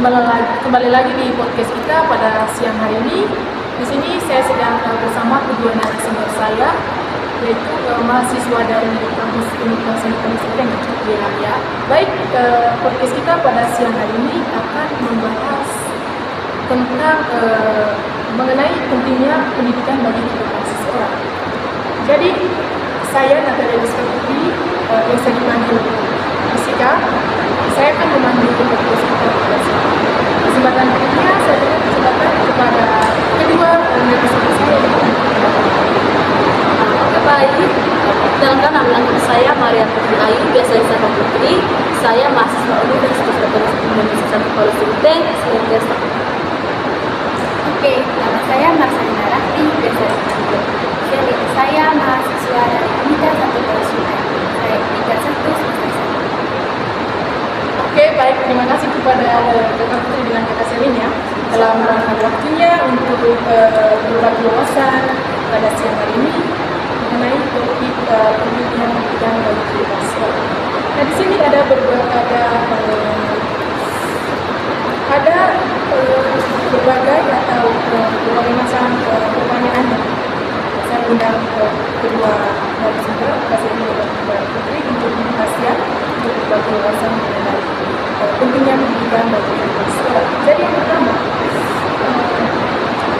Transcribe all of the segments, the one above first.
kembali lagi di podcast kita pada siang hari ini. Di sini saya sedang bersama kedua narasumber saya, yaitu mahasiswa dari kampus Universitas Indonesia yang di Raya. Baik, podcast kita pada siang hari ini akan membahas tentang mengenai pentingnya pendidikan bagi kehidupan seseorang. Jadi, saya Natalia Putri, biasa dipanggil Jessica. Saya akan memandu podcast kita pada siang hari ini. Kesempatan berikutnya saya berikan kesempatan kepada kedua narasumber saya. Oke, baik. Perkenalkan, nama saya Maria Putri Ayu, biasa disapa Putri. Saya mahasiswa Universitas Indonesia Satu Palu Sinteng, semester 1. Oke, nama saya Marcelina Rahmi, biasa dipanggil Shelly. Saya mahasiswa dari Universitas Satu Palu Sinteng, saya tingkat 1 semester 1. Oke, baik. Terima kasih kepada Kakak Putri dengan Kakak Selin ya telah meluangkan waktunya untuk berbagi wawasan pada siang hari ini mengenai topik pendidikan bagi kehidupan sekolah. Nah, di sini ada berbagai atau berbagai macam pertanyaan. Saya undang kedua narasumber, Kak Selin dan Kakak Putri untuk membahasnya, untuk berbagi wawasan mengenai pentingnya pendidikan bagi kehidupan sekolah. Jadi yang pertama,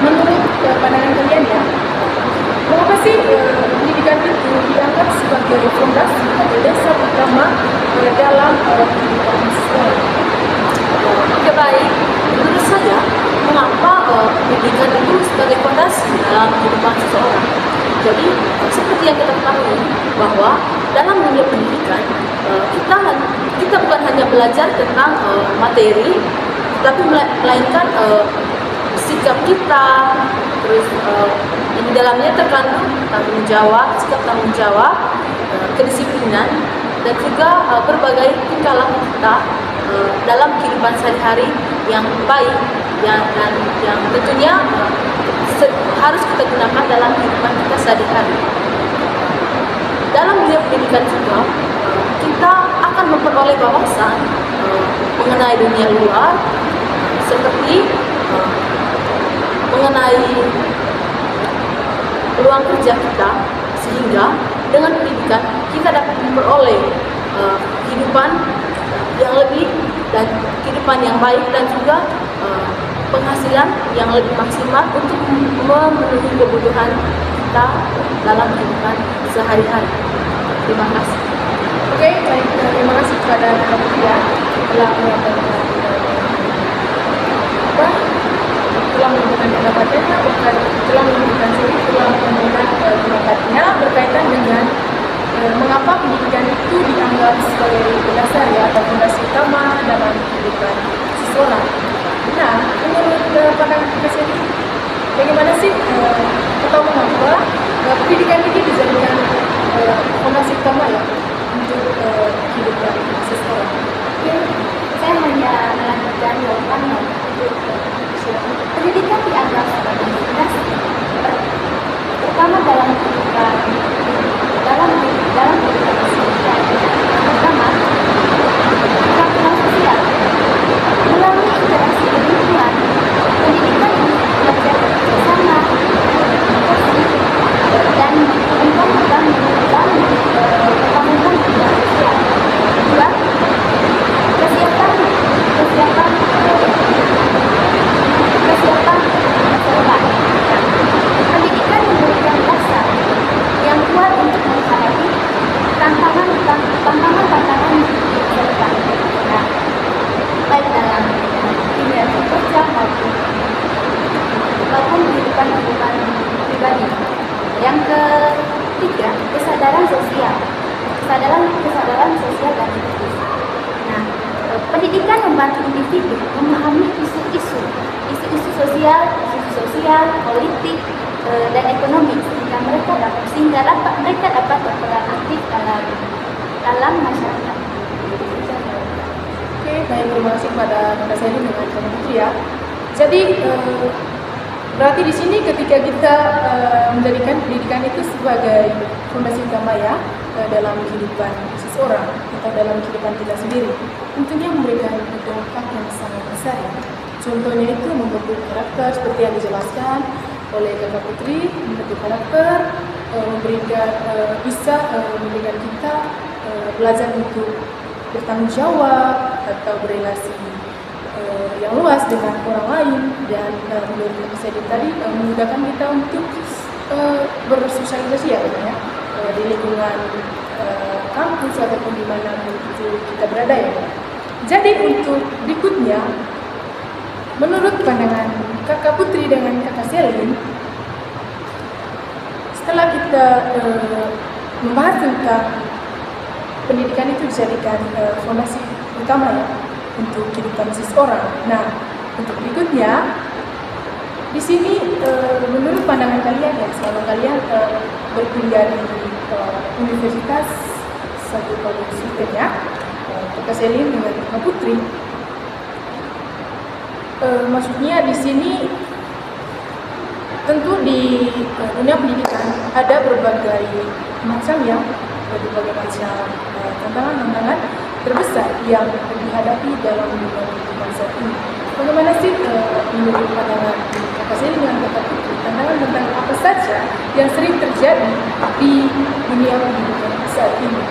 menurut pandangan kalian ya, mengapa sih pendidikan itu dianggap sebagai fondasi atau dasar utama dalam kehidupan sekolah? Oke, baik. Menurut saya, mengapa pendidikan itu sebagai fondasi dalam kehidupan seseorang? Jadi, seperti yang kita ketahui bahwa dalam dunia pendidikan kita bukan hanya belajar tentang materi, tapi melainkan sikap kita, terus di dalamnya terkandung tanggung jawab, sikap tanggung jawab, kedisiplinan, dan juga berbagai tingkah laku kita dalam kehidupan sehari-hari yang baik, yang tentunya harus kita gunakan dalam kehidupan kita sehari-hari. Dalam dunia pendidikan juga kita akan memperoleh wawasan mengenai dunia luar, seperti mengenai peluang kerja kita, sehingga dengan pendidikan kita dapat memperoleh kehidupan yang lebih dan kehidupan yang baik, dan juga penghasilan yang lebih maksimal untuk memenuhi kebutuhan kita dalam kehidupan sehari-hari. Terima kasih. Oke, baik. Terima kasih kepada Kakak Putri ya telah menyampaikan pendapatnya, telah menyampaikan pendapatnya berkaitan dengan mengapa pendidikan itu dianggap sebagai dasar ya atau fondasi utama dalam kehidupan seseorang. Nah, menurut pandangan Kakak Selly, bagaimana sih atau mengapa pendidikan ini dijadikan fondasi utama ya untuk kehidupan seseorang? Oke, saya hanya melanjutkan jawaban untuk pendidikan dianggap sebagai fondasi pertama dalam kehidupan sosial. Pertama, keterampilan sosial. Melalui interaksi lingkungan, pendidikan ini belajar bersama, komunikasi, dan mengembangkan kepemimpinan sosial. Kedua, kesiapan masa depan. Pendidikan memberikan dasar yang kuat untuk menghadapi tantangan di masa depan. Nah, baik dalam dunia kerja maupun kehidupan pribadi. Yang ketiga, kesadaran sosial dan etis. Nah, pendidikan membantu individu memahami isu-isu sosial, politik, dan ekonomi sehingga mereka dapat berperan aktif dalam masyarakat. Oke, baik. Terima kasih kepada Kakak Selly dengan Kakak Putri ya. Jadi berarti di sini ketika kita menjadikan pendidikan itu sebagai fondasi utama ya dalam kehidupan seseorang. seseorang atau dalam kehidupan kita sendiri tentunya memberikan dampak yang sangat besar ya. Contohnya itu membentuk karakter seperti yang dijelaskan oleh Kakak Putri, membentuk karakter, bisa memberikan kita belajar untuk bertanggung jawab atau berrelasi yang luas dengan orang lain, dan menurut saya tadi memudahkan kita untuk bersosialisasi ya, di lingkungan kampus ataupun di mana kita berada ya. Jadi untuk berikutnya, menurut pandangan Kakak Putri dengan Kakak Selin, setelah kita membahas tentang pendidikan itu dijadikan fondasi utama ya untuk kehidupan seseorang. Nah, untuk berikutnya di sini menurut pandangan kalian ya, selama kalian berkuliah di universitas satu universitas ya, Kakak Selin dengan Kakak Putri, maksudnya di sini tentu di dunia pendidikan ada berbagai macam ya, berbagai macam tantangan terbesar yang dihadapi dalam dunia pendidikan saat ini. Bagaimana sih menurut pandangan Kakak Selin dengan Kakak Putri, tantangan apa saja yang sering terjadi di dunia pendidikan saat ini?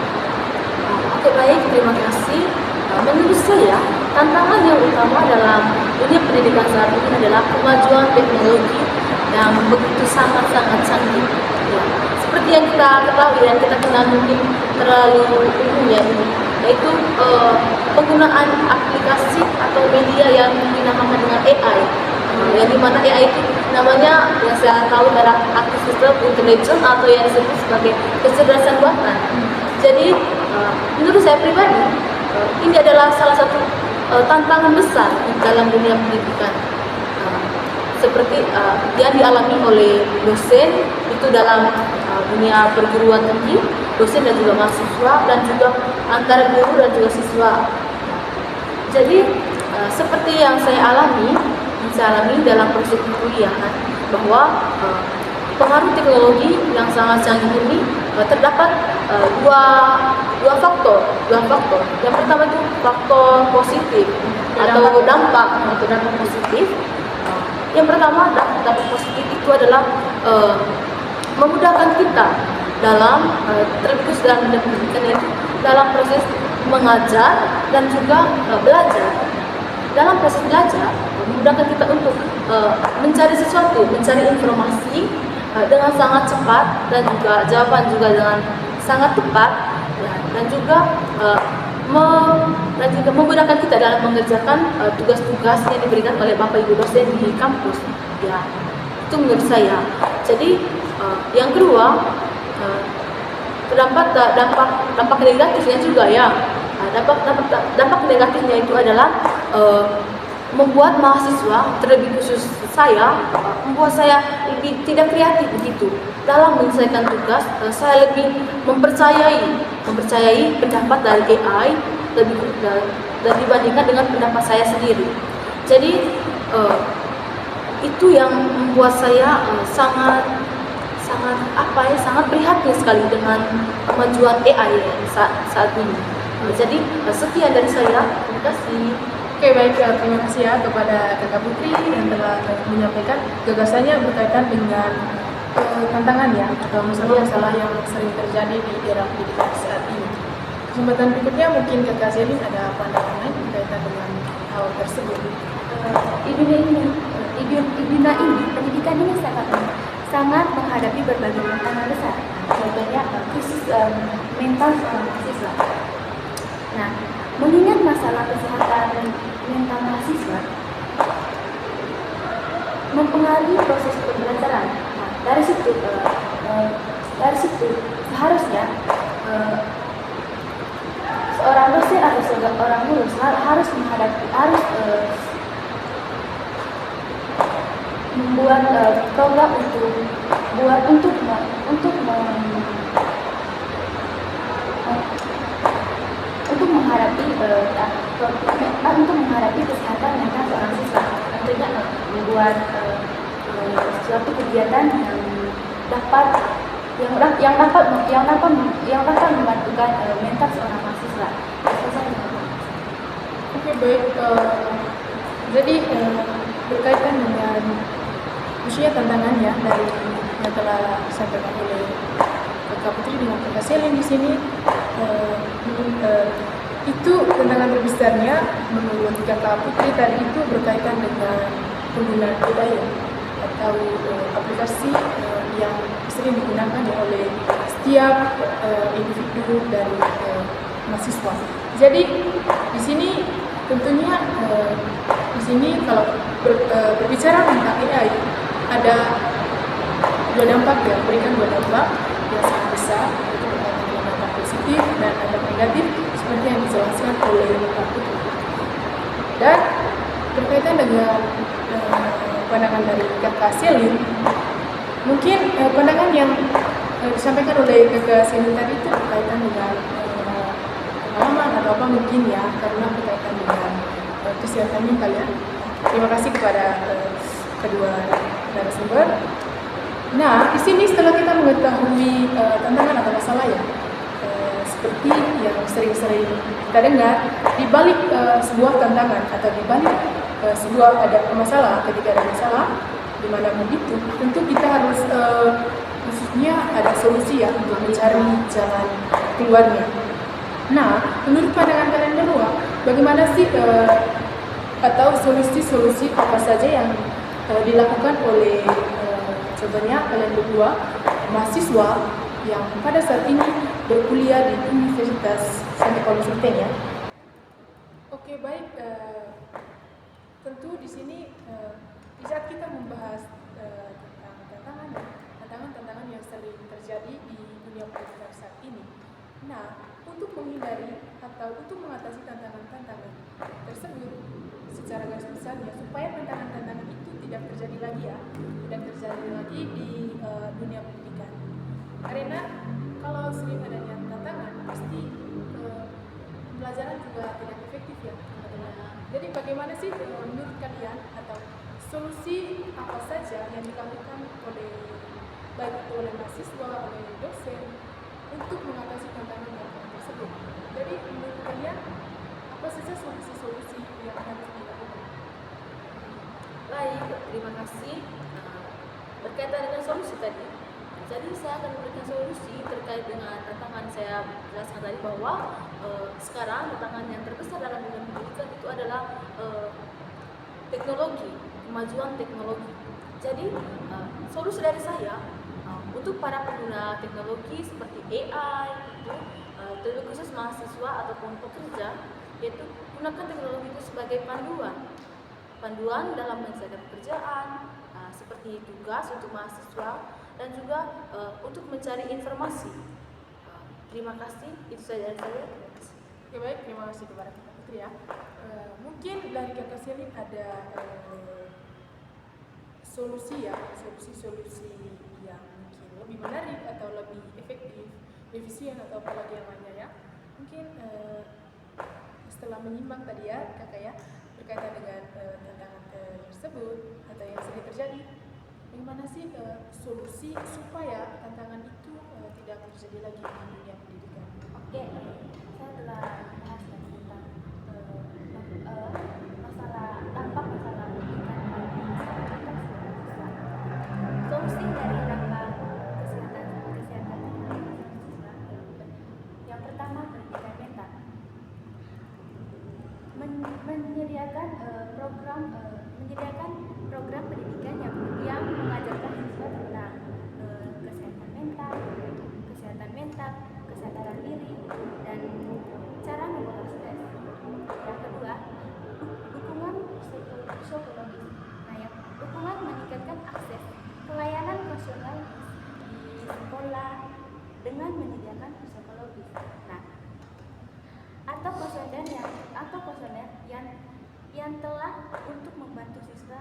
Oke, baik, terima kasih. Menurut saya, tantangan yang utama dalam dunia pendidikan saat ini adalah kemajuan teknologi yang begitu sangat-sangat canggih. Ya, seperti yang kita ketahui dan kita kenal mungkin terlalu umum ya ini, yaitu penggunaan aplikasi atau media yang dinamakan dengan AI. Yang dimana AI itu namanya yang saya tahu adalah artificial intelligence atau yang disebut sebagai kecerdasan buatan. Jadi menurut saya pribadi ini adalah salah satu tantangan besar dalam dunia pendidikan. Seperti yang dialami oleh dosen itu dalam dunia perguruan tinggi, dosen dan juga mahasiswa, dan juga antara guru dan juga siswa. Jadi seperti yang saya alami dalam proses perkuliahan, bahwa pengaruh teknologi yang sangat canggih ini terdapat dua faktor. Yang pertama itu faktor positif atau dampak positif. Yang pertama, dampak positif itu adalah memudahkan kita dalam terlebih dalam pendidikan itu dalam proses mengajar dan juga belajar. Dalam proses belajar memudahkan kita untuk mencari sesuatu, mencari informasi dengan sangat cepat, dan juga jawaban juga dengan sangat tepat, ya, dan juga memudahkan kita dalam mengerjakan tugas-tugas yang diberikan oleh Bapak Ibu dosen di kampus. Ya, itu menurut saya. Jadi yang kedua, terdapat dampak negatifnya juga ya. Dampak negatifnya itu adalah membuat mahasiswa, terlebih khusus saya, membuat saya lebih tidak kreatif begitu dalam menyelesaikan tugas. Saya lebih mempercayai pendapat dari AI dan dibandingkan dengan pendapat saya sendiri. Jadi itu yang membuat saya sangat prihatin sekali dengan kemajuan AI saat ini. Jadi sekian dari saya. Terima kasih. Oke, baik, terima kasih ya kepada Kakak Putri yang telah menyampaikan gagasannya berkaitan dengan tantangan ya, atau masalah-masalah yang sering terjadi di era pendidikan saat ini. Kesempatan berikutnya mungkin Kakak Selin ada pandangan lain berkaitan dengan hal tersebut. Di dunia ini, pendidikan ini sangat menghadapi berbagai tantangan besar, contohnya krisis mental mahasiswa. Nah, mengingat masalah kesehatan mental mahasiswa mempengaruhi proses pembelajaran. Nah, dari situ seharusnya seorang dosen atau seorang guru harus membuat program untuk menghadapi kesehatan mental seorang siswa. Tentunya membuat suatu kegiatan yang dapat yang dapat membantukan mental seorang mahasiswa. Oke, baik. Jadi berkaitan dengan usia tantangannya dari yang telah disampaikan oleh Kakak Putri dengan Kakak Selin di sini, itu tantangan terbesarnya menurut Kakak Putri tadi itu berkaitan dengan penggunaan AI atau aplikasi yang sering digunakan oleh setiap individu dari mahasiswa. Jadi di sini tentunya di sini kalau berbicara tentang AI ada dua dampak ya, berikan dua dampak yang sangat besar, itu berkaitan dengan dampak positif dan dampak negatif seperti yang dijelaskan oleh Pak Putri. Dan berkaitan dengan pandangan dari Kakak Selin, mungkin pandangan yang disampaikan oleh Kakak Selin tadi itu berkaitan dengan pengalaman atau apa mungkin ya, karena berkaitan dengan kesehatan mental ya. Terima kasih kepada kedua narasumber. Nah, di sini setelah kita mengetahui tantangan atau masalah ya, seperti yang sering-sering kita dengar, di balik sebuah tantangan atau di balik sebuah ada masalah, ketika ada masalah dimanapun itu, tentu kita harus khususnya ada solusi ya untuk mencari jalan keluarnya. Nah, menurut pandangan kalian berdua, bagaimana sih atau solusi-solusi apa saja yang dilakukan oleh contohnya kalian berdua mahasiswa yang pada saat ini berkuliah di Universitas Santiago Sultan ya? Oke, baik. Tentu di sini di saat kita membahas tentang tantangan yang sering terjadi di dunia pendidikan saat ini. Nah, untuk menghindari atau untuk mengatasi tantangan-tantangan tersebut secara garis besarnya supaya tantangan-tantangan itu tidak terjadi lagi ya, tidak terjadi lagi di dunia pendidikan. Karena kalau sering adanya tantangan, pasti pembelajaran juga tidak efektif ya. Jadi bagaimana sih menurut kalian atau solusi apa saja yang dilakukan oleh baik itu oleh mahasiswa, oleh dosen untuk mengatasi tantangan tersebut? Jadi menurut kalian apa saja solusi-solusi yang harus dilakukan? Baik, terima kasih. Berkaitan dengan solusi tadi, jadi saya akan memberikan solusi terkait dengan tantangan. Saya jelaskan tadi bahwa sekarang tantangan yang terbesar dalam dunia pendidikan itu adalah teknologi, kemajuan teknologi. Jadi solusi dari saya untuk para pengguna teknologi seperti AI itu terlebih khusus mahasiswa ataupun pekerja, yaitu gunakan teknologi itu sebagai panduan dalam menyelesaikan pekerjaan, seperti tugas untuk mahasiswa dan juga untuk mencari informasi. Terima kasih, itu saja dari saya. Terima kasih. Oke, baik, terima kasih kepada Kakak Putri ya. Mungkin dari Kakak Selin ada solusi yang mungkin lebih menarik atau lebih efektif, efisien atau apalagi yang lainnya ya. Mungkin setelah menyimak tadi ya Kakak ya, berkaitan dengan tantangan tersebut atau yang sering terjadi, bagaimana sih solusi supaya tantangan itu tidak terjadi lagi di dunia pendidikan? Oke, saya telah bahas tentang masalah masalah pendidikan bagi masyarakat. Solusi dari dampak kesehatan mahasiswa yang pertama pendidikan mental, menyediakan program pendidikan yang mengajarkan siswa tentang kesehatan mental, kesadaran diri, dan cara mengelola stres. Yang kedua, dukungan psikologis. Dukungan meningkatkan akses pelayanan profesional di sekolah dengan menyediakan psikologis. Atau konselor yang telah untuk membantu siswa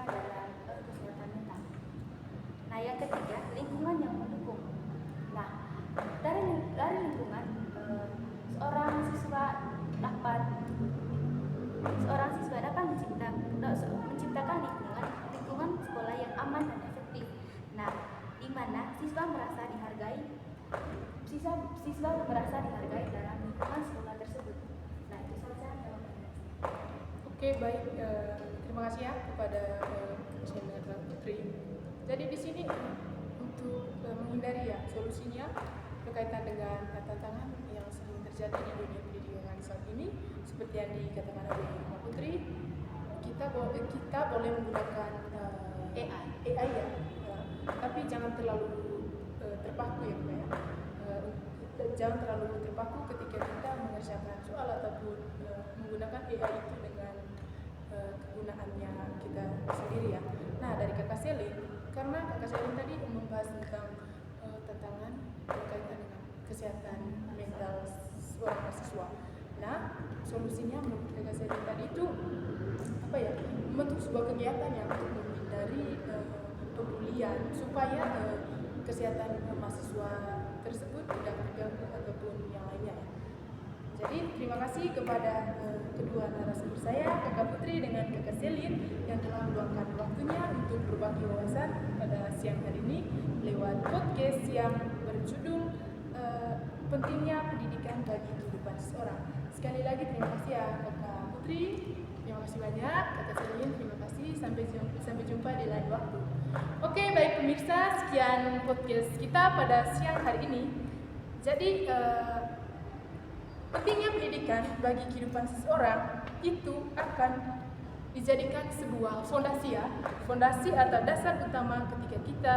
dalam kesehatan mental. Yang ketiga, lingkungan yang mendukung. Dari lingkungan, seorang siswa dapat menciptakan lingkungan sekolah yang aman dan efektif. Di mana siswa merasa dihargai dalam lingkungan sekolah tersebut. Nah, itu saja jawabannya. Oke, baik. Terima kasih ya kepada Kak Putri. Jadi di sini untuk menghindari ya solusinya berkaitan dengan tantangan yang sering terjadi di dunia pendidikan saat ini, seperti yang dikatakan oleh Kak Putri, kita boleh menggunakan AI ya, tapi jangan terlalu terpaku ya Pak ya. Jangan terlalu terpaku ketika kita mengerjakan soal ataupun menggunakan AI itu dengan kegunaannya kita sendiri ya. Nah, dari Kakak Selin, karena Kakak Selin tadi membahas tentang tantangan berkaitan dengan kesehatan mental seorang mahasiswa. Nah, solusinya menurut Kakak Selin tadi itu apa ya? Membentuk sebuah kegiatan yang untuk menghindari pembulian supaya kesehatan mahasiswa tersebut tidak terganggu ataupun yang lainnya ya. Jadi terima kasih kepada kedua narasumber saya, Kakak Putri dengan Kakak Selin yang telah meluangkan waktunya untuk berbagi wawasan pada siang hari ini lewat podcast yang berjudul Pentingnya Pendidikan Bagi Kehidupan Seseorang. Sekali lagi terima kasih ya Kakak Putri, terima kasih banyak Kakak Selin, terima kasih, sampai jumpa di lain waktu. Oke, baik pemirsa, sekian podcast kita pada siang hari ini. Jadi pentingnya pendidikan bagi kehidupan seseorang itu akan dijadikan sebuah fondasi atau dasar utama ketika kita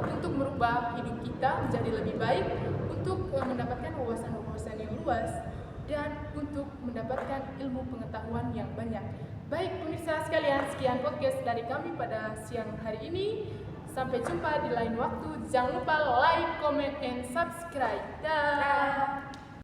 untuk merubah hidup kita menjadi lebih baik, untuk mendapatkan wawasan-wawasan yang luas, dan untuk mendapatkan ilmu pengetahuan yang banyak. Baik pemirsa sekalian, sekian podcast dari kami pada siang hari ini. Sampai jumpa di lain waktu. Jangan lupa like, comment, and subscribe. Dah.